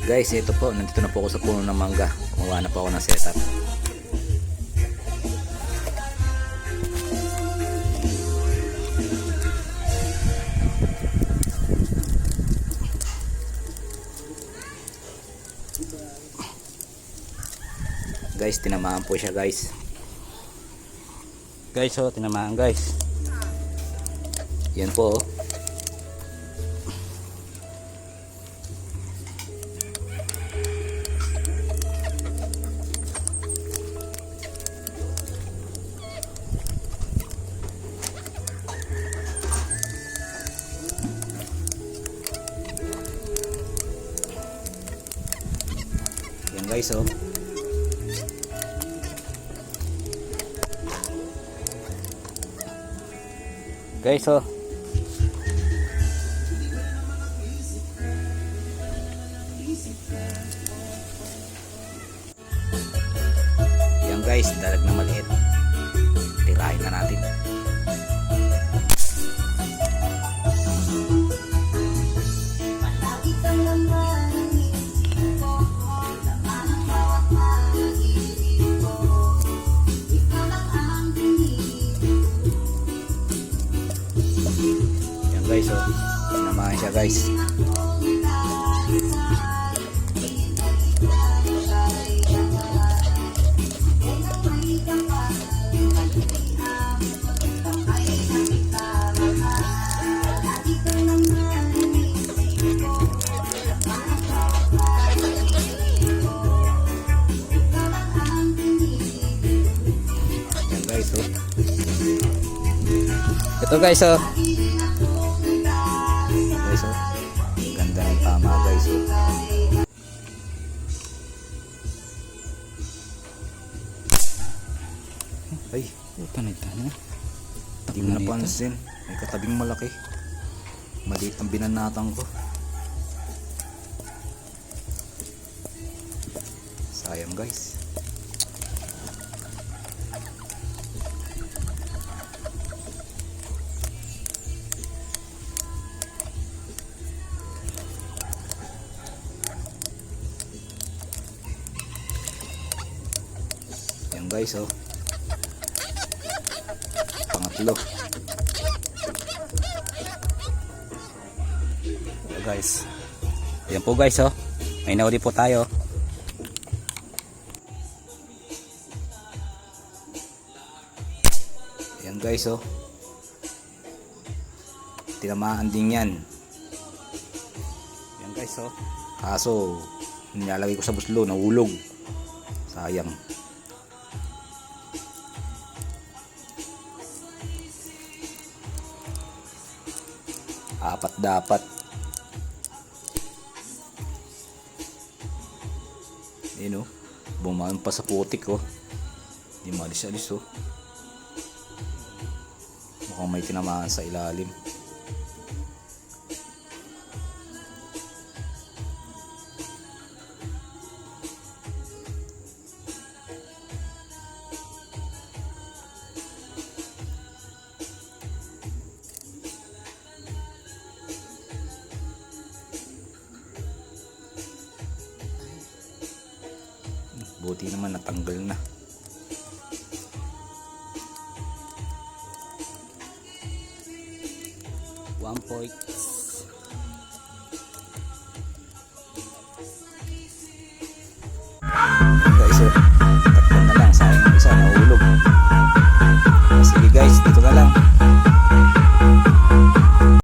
Guys, ito po, nandito na po ako sa puno ng mangga. Kumuha na po ako ng setup. Guys, tinamaan po siya guys. Guys, oh, tinamaan guys. Yan po, oh. Yan guys, oh. Guys, oh. Yan guys, dalag na maliit. Tirahin na natin. Guys, oh, sinamahan siya guys. Yan guys, oh. Ito guys, oh. Guys, oh. Ganda ng tama guys, oh. Ay, puta na ito na. Hindi mo napansin. May katabing malaki. Maliit ang binanatang ko. Sayang guys. Yan guys, oh. Pangatlo. Yan guys. Yan po guys, oh. May nauli po tayo. Yan guys, oh. Tinamaan din yan. Yan guys, oh. Kaso nilalagay ko sa buslo, nahulog. Sayang. Apat dapat. Yun, oh. Bumaan pa sa putik, oh. Di malis-alis, oh. Mukhang may tinamaan sa ilalim. Buti naman natanggal na. One point. Guys, oh, tatlo na lang. Sayang yung isa, nahulog. Sige guys, dito na lang.